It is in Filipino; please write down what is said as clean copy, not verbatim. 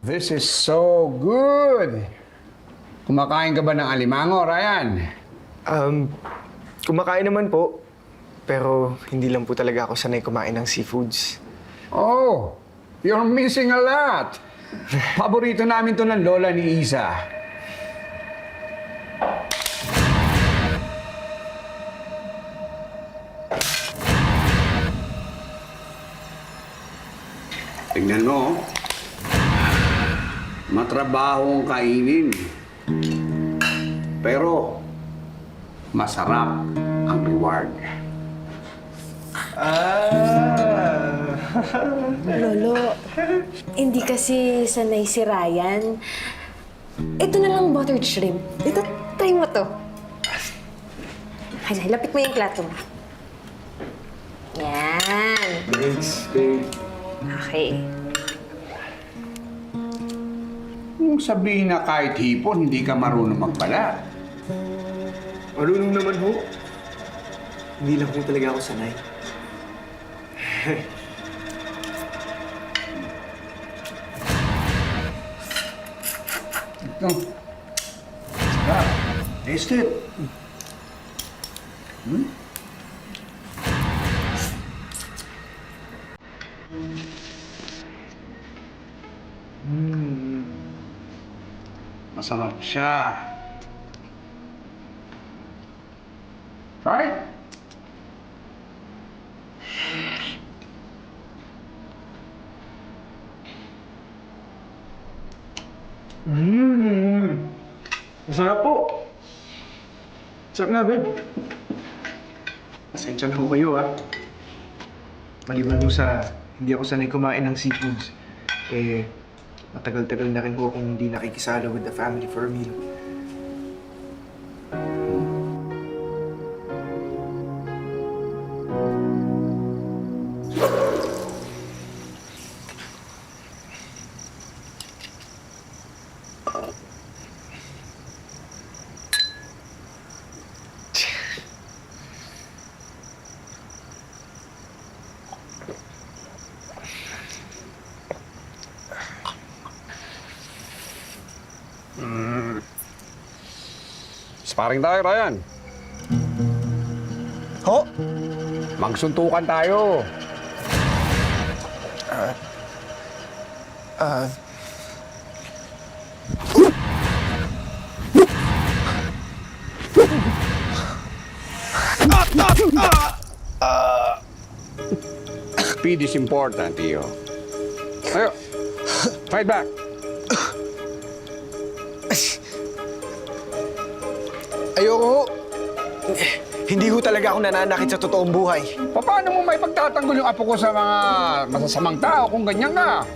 This is so good! Kumakain ka ba ng alimango, Ryan? Kumakain naman po. Pero hindi lang po talaga ako sanay kumain ng seafoods. Oh, you're missing a lot! Paborito namin to ng lola ni Isa. Tingnan mo, oh. Matrabaho ang kainin. Pero, masarap ang reward. Lolo, hindi kasi sanay si Ryan. Ito na lang buttered shrimp. Ito, try mo to. Ay, lapit mo yung plato mo. Yan. Thanks, babe. Okay. Kung sabihin na kahit hipon, hindi ka marunong magbalat. Marunong naman ho. Hindi lang po talaga ako sanay. Ito. Sarap. Taste it. Hmm? Masarap siya. Right? Masarap po. Sarap nga, babe. Pasensya na ho kayo, ha. Maliban ho sa hindi ako sanay kumain ng seafoods, matagal-tagal na rin ho akong hindi nakikisalo with the family for a meal. Sparring tayo, Ryan. Ho? Magsuntukan tayo. Speed is important, Tio. Ayo. Fight back. Ayoko ho. Hindi ho talaga ako nananakit sa totoong buhay. Paano mo may pagtatanggol yung apo ko sa mga masasamang tao kung ganyan ka?